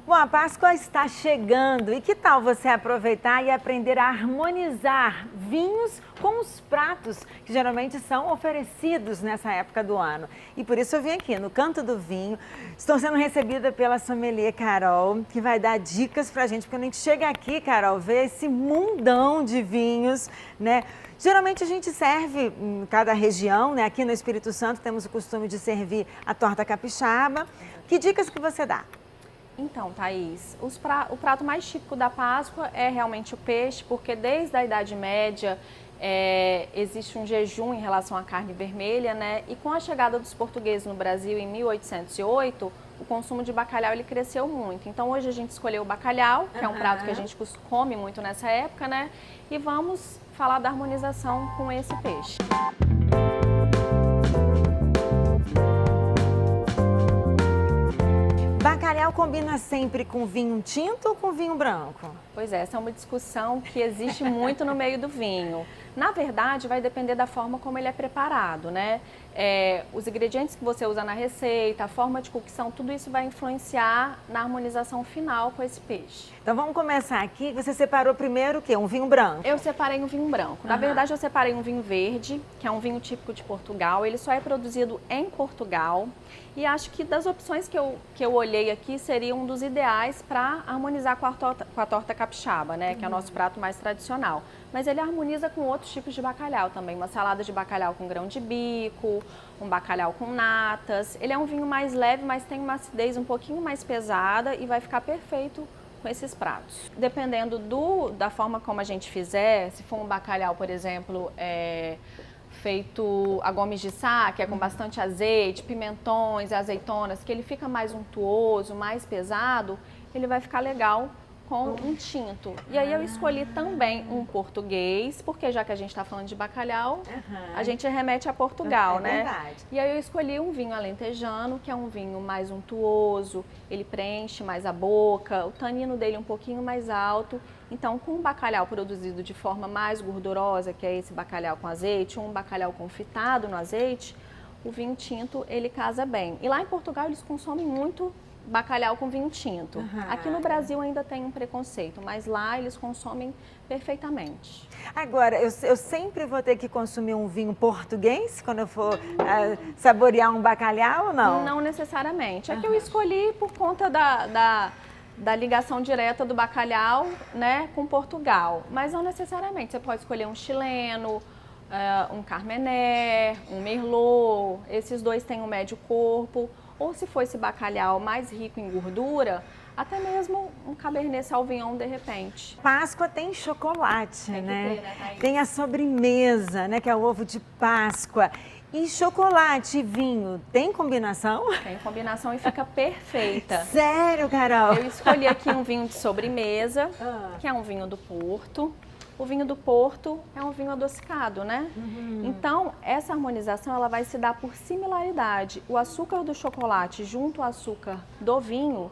Bom, a Páscoa está chegando e que tal você aproveitar e aprender a harmonizar vinhos com os pratos que geralmente são oferecidos nessa época do ano. E por isso eu vim aqui no Canto do Vinho. Estou sendo recebida pela sommelier Carol, que vai dar dicas pra gente, porque a gente chega aqui, Carol, vê esse mundão de vinhos, né? Geralmente a gente serve em cada região, né? Aqui no Espírito Santo temos o costume de servir a torta capixaba. Que dicas que você dá? Então, Thaís, o prato mais típico da Páscoa é realmente o peixe, porque desde a Idade Média existe um jejum em relação à carne vermelha, né? E com a chegada dos portugueses no Brasil em 1808, o consumo de bacalhau ele cresceu muito. Então hoje a gente escolheu o bacalhau, que é um prato que a gente come muito nessa época, né? E vamos falar da harmonização com esse peixe. Bacalhau combina sempre com vinho tinto ou com vinho branco? Pois é, essa é uma discussão que existe muito no meio do vinho. Na verdade, vai depender da forma como ele é preparado, né? Os ingredientes que você usa na receita, a forma de cocção, tudo isso vai influenciar na harmonização final com esse peixe. Então vamos começar aqui. Você separou primeiro o quê? Um vinho branco? Eu separei um vinho branco. Na verdade, eu separei um vinho verde, que é um vinho típico de Portugal. Ele só é produzido em Portugal. E acho que das opções que eu olhei aqui, seria um dos ideais para harmonizar com a torta capixaba, né? Que é o nosso prato mais tradicional. Mas ele harmoniza com outros tipos de bacalhau também. Uma salada de bacalhau com grão de bico, um bacalhau com natas. Ele é um vinho mais leve, mas tem uma acidez um pouquinho mais pesada e vai ficar perfeito com esses pratos. Dependendo da forma como a gente fizer, se for um bacalhau, por exemplo, feito a gomes de sá, que é com bastante azeite, pimentões, azeitonas, que ele fica mais untuoso, mais pesado, ele vai ficar legal com um tinto. E aí eu escolhi também um português, porque já que a gente está falando de bacalhau, a gente remete a Portugal, né? Verdade. E aí eu escolhi um vinho alentejano, que é um vinho mais untuoso, ele preenche mais a boca, o tanino dele um pouquinho mais alto. Então, com um bacalhau produzido de forma mais gordurosa, que é esse bacalhau com azeite, ou um bacalhau confitado no azeite, o vinho tinto, ele casa bem. E lá em Portugal eles consomem muito bacalhau com vinho tinto. Aqui no Brasil ainda tem um preconceito, mas lá eles consomem perfeitamente. Agora, eu sempre vou ter que consumir um vinho português quando eu for saborear um bacalhau ou não? Não necessariamente. É que eu escolhi por conta da ligação direta do bacalhau, né, com Portugal. Mas não necessariamente. Você pode escolher um chileno, um carmené, um merlot. Esses dois têm um médio corpo. Ou se for esse bacalhau mais rico em gordura, até mesmo um Cabernet Sauvignon de repente. Páscoa tem chocolate, Tem que né? ter, né, Thaís? Tem a sobremesa, né, que é o ovo de Páscoa. E chocolate e vinho, tem combinação? Tem combinação e fica perfeita. Sério, Carol? Eu escolhi aqui um vinho de sobremesa, que é um vinho do Porto. O vinho do Porto é um vinho adocicado, né? Então, essa harmonização ela vai se dar por similaridade. O açúcar do chocolate junto ao açúcar do vinho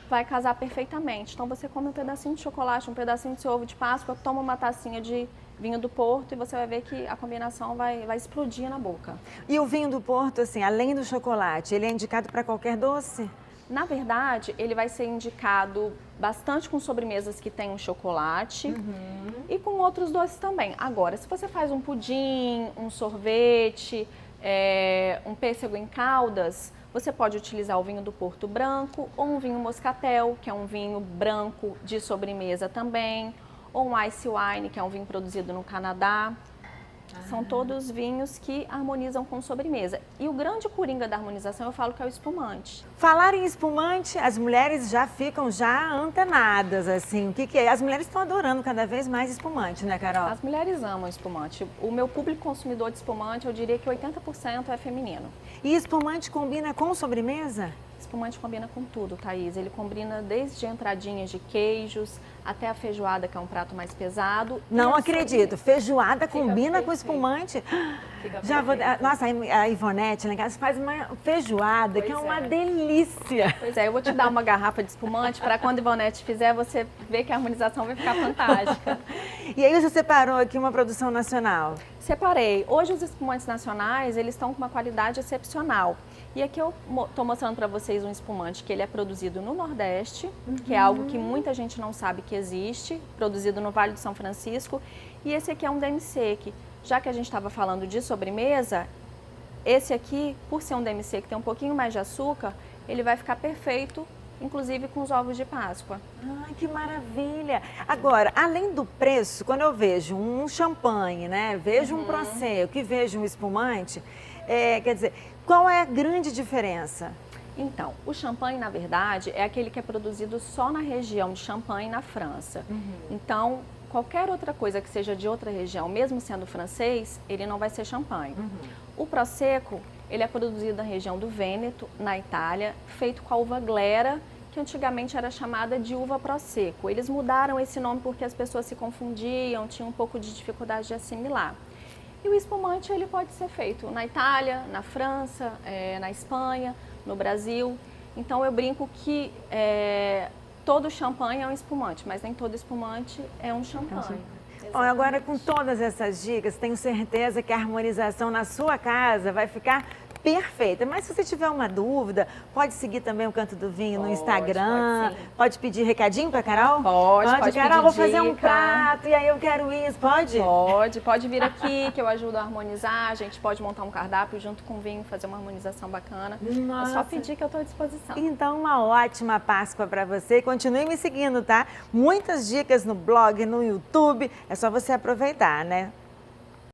vai casar perfeitamente. Então, você come um pedacinho de chocolate, um pedacinho de seu ovo de Páscoa, toma uma tacinha de vinho do Porto e você vai ver que a combinação vai explodir na boca. E o vinho do Porto, assim, além do chocolate, ele é indicado para qualquer doce? Na verdade, ele vai ser indicado bastante com sobremesas que tem um chocolate e com outros doces também. Agora, se você faz um pudim, um sorvete, um pêssego em caldas, você pode utilizar o vinho do Porto branco ou um vinho moscatel, que é um vinho branco de sobremesa também, ou um ice wine, que é um vinho produzido no Canadá. São todos vinhos que harmonizam com sobremesa. E o grande coringa da harmonização, eu falo que é o espumante. Falar em espumante, as mulheres já ficam antenadas, assim. O que é? As mulheres estão adorando cada vez mais espumante, né, Carol? As mulheres amam espumante. O meu público consumidor de espumante, eu diria que 80% é feminino. E espumante combina com sobremesa? Espumante combina com tudo, Thaís. Ele combina desde entradinhas de queijos até a feijoada, que é um prato mais pesado. Não acredito. Feijoada combina com espumante? Já vou. Nossa, a Ivonete lá em casa faz uma feijoada que é uma delícia. Pois é, eu vou te dar uma garrafa de espumante para quando a Ivonete fizer, você ver que a harmonização vai ficar fantástica. E aí você separou aqui uma produção nacional? Separei. Hoje os espumantes nacionais, eles estão com uma qualidade excepcional. E aqui eu estou mostrando para vocês um espumante que ele é produzido no Nordeste, que é algo que muita gente não sabe que existe, produzido no Vale do São Francisco. E esse aqui é um demi-sec. Já que a gente estava falando de sobremesa, esse aqui, por ser um demi-sec que tem um pouquinho mais de açúcar, ele vai ficar perfeito, inclusive com os ovos de Páscoa. Ai, que maravilha! Agora, além do preço, quando eu vejo um champanhe, né, vejo um prosecco e vejo um espumante, quer dizer, qual é a grande diferença? Então, o champanhe, na verdade, é aquele que é produzido só na região de Champagne, na França. Então, qualquer outra coisa que seja de outra região, mesmo sendo francês, ele não vai ser champanhe. O prosecco, ele é produzido na região do Vêneto, na Itália, feito com a uva glera, que antigamente era chamada de uva prosecco. Eles mudaram esse nome porque as pessoas se confundiam, tinham um pouco de dificuldade de assimilar. E o espumante, ele pode ser feito na Itália, na França, na Espanha, no Brasil. Então, eu brinco que todo champanhe é um espumante, mas nem todo espumante é um champanhe. Bom, agora com todas essas dicas, tenho certeza que a harmonização na sua casa vai ficar perfeita. Mas se você tiver uma dúvida, pode seguir também o Canto do Vinho no Instagram. Pode pedir recadinho para Carol? Pode Carol, pedir vou fazer um dica. prato e aí eu quero isso. Pode? Pode vir aqui que eu ajudo a harmonizar. A gente pode montar um cardápio junto com o vinho, fazer uma harmonização bacana. Nossa. É só pedir que eu estou à disposição. Então, uma ótima Páscoa para você. Continue me seguindo, tá? Muitas dicas no blog, no YouTube. É só você aproveitar, né?